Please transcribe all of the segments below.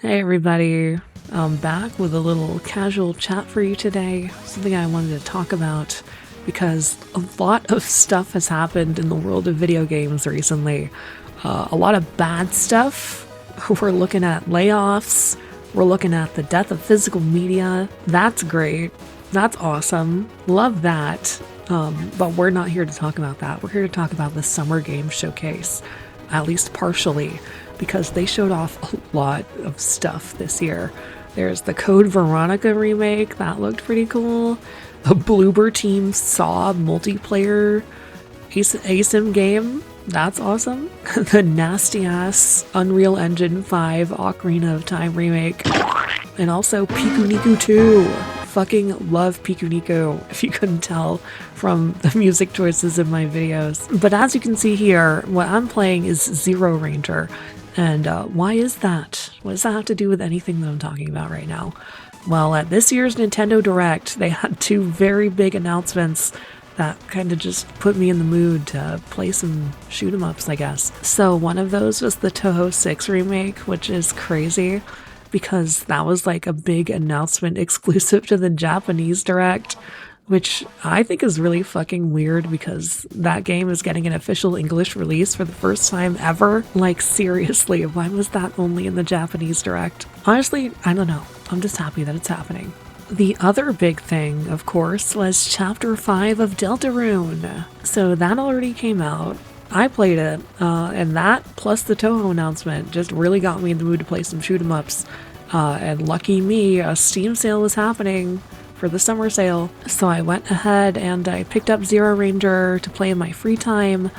Hey everybody, I'm back with a little casual chat for you today. Something I wanted to talk about because a lot of stuff has happened in the world of video games recently. A lot of bad stuff. We're looking at layoffs. We're looking at the death of physical media. That's great. That's awesome. Love that. But we're not here to talk about that. We're here to talk about the Summer Game Showcase, at least partially, because they showed off a lot of stuff this year. There's the Code Veronica remake, that looked pretty cool. A Bloober Team Saw multiplayer ASIM game, that's awesome. The nasty ass Unreal Engine 5 Ocarina of Time remake. And also Piku Niku 2. Fucking love Piku Niku, if you couldn't tell from the music choices in my videos. But as you can see here, what I'm playing is Zero Ranger. And why is that? What does that have to do with anything that I'm talking about right now? Well, at this year's Nintendo Direct, they had two very big announcements that kind of just put me in the mood to play some shoot-em-ups, I guess. So one of those was the Touhou 6 remake, which is crazy because that was like a big announcement exclusive to the Japanese Direct, which I think is really fucking weird because that game is getting an official English release for the first time ever. Like, seriously, why was that only in the Japanese Direct? Honestly, I don't know. I'm just happy that it's happening. The other big thing, of course, was Chapter 5 of Deltarune. So that already came out. I played it, and that plus the Touhou announcement just really got me in the mood to play some shoot-em-ups. And lucky me, a Steam sale was happening for the summer sale, so I went ahead and I picked up Zero Ranger to play in my free time,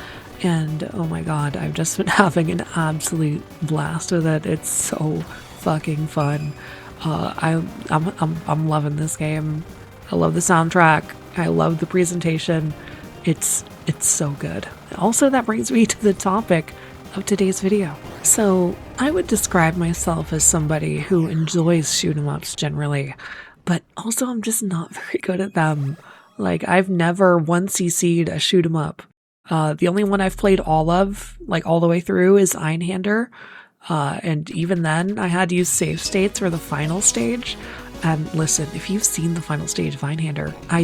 and oh my god, I've just been having an absolute blast with it. It's so fucking fun. I'm loving this game. I love the soundtrack. I love the presentation. It's so good. Also, that brings me to the topic of today's video. So, I would describe myself as somebody who enjoys shoot-em-ups generally, but also I'm just not very good at them. Like, I've never 1cc'd a shoot-em-up. The only one I've played all of, like all the way through, is Einhander. And even then, I had to use save states for the final stage. And listen, if you've seen the final stage of Einhander, I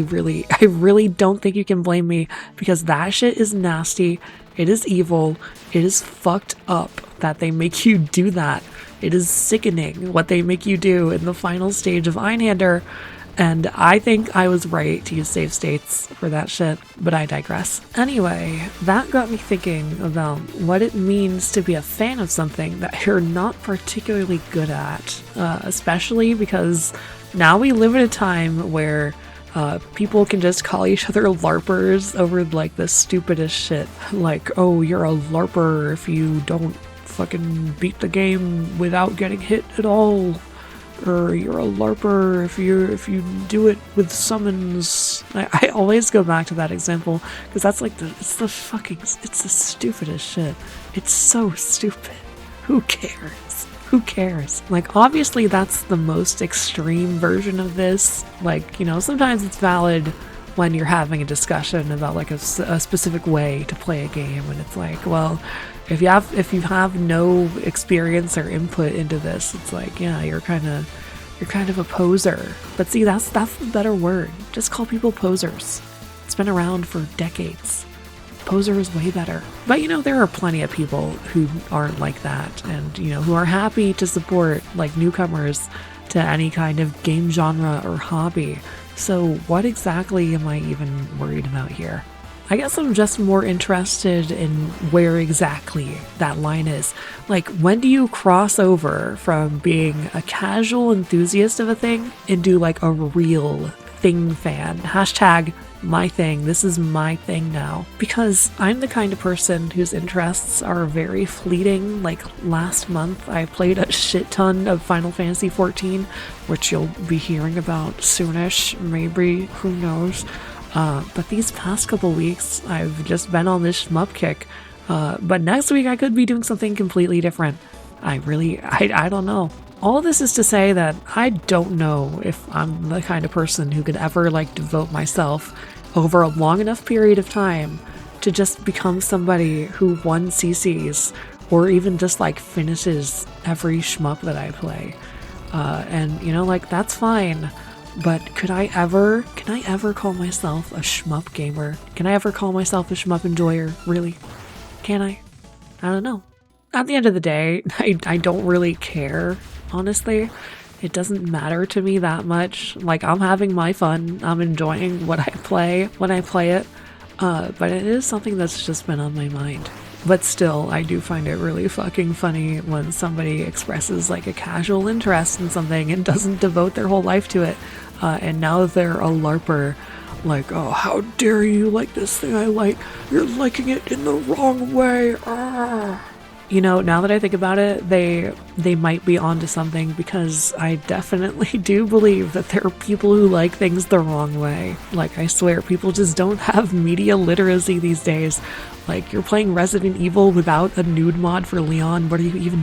really don't think you can blame me, because that shit is nasty. It is evil. It is fucked up that they make you do that. It is sickening what they make you do in the final stage of Einhander. And I think I was right to use save states for that shit, but I digress. Anyway, that got me thinking about what it means to be a fan of something that you're not particularly good at, especially because now we live in a time where people can just call each other LARPers over like the stupidest shit. Like, oh, you're a LARPer if you don't fucking beat the game without getting hit at all. Or you're a LARPer if you do it with summons. I always go back to that example because that's like it's the stupidest shit. It's so stupid. Who cares? Who cares? Like, obviously that's the most extreme version of this. Like, you know, sometimes it's valid when you're having a discussion about like a specific way to play a game, and it's like, well, if you have no experience or input into this, it's like, yeah, you're kind of a poser. But see, that's the better word. Just call people posers. It's been around for decades. Poser is way better. But you know, there are plenty of people who aren't like that, and you know, who are happy to support like newcomers to any kind of game genre or hobby. So what exactly am I even worried about here? I guess I'm just more interested in where exactly that line is. Like, when do you cross over from being a casual enthusiast of a thing into like a real thing fan? Hashtag my thing. This is my thing now. Because I'm the kind of person whose interests are very fleeting. Like, last month I played a shit ton of Final Fantasy XIV, which you'll be hearing about soonish, maybe, who knows. But these past couple weeks, I've just been on this shmup kick. But next week I could be doing something completely different. I don't know. All of this is to say that I don't know if I'm the kind of person who could ever like devote myself over a long enough period of time to just become somebody who 1cc's or even just like finishes every shmup that I play. And you know, like that's fine. But can I ever call myself a shmup gamer? Can I ever call myself a shmup enjoyer? Really? Can I? I don't know. At the end of the day, I don't really care, honestly. It doesn't matter to me that much. Like, I'm having my fun. I'm enjoying what I play when I play it. But it is something that's just been on my mind. But still, I do find it really fucking funny when somebody expresses like a casual interest in something and doesn't devote their whole life to it. And now they're a LARPer. Like, oh, how dare you like this thing I like? You're liking it in the wrong way. Ah. You know, now that I think about it, they might be onto something, because I definitely do believe that there are people who like things the wrong way. Like, I swear, people just don't have media literacy these days. Like, you're playing Resident Evil without a nude mod for Leon. What are you even doing?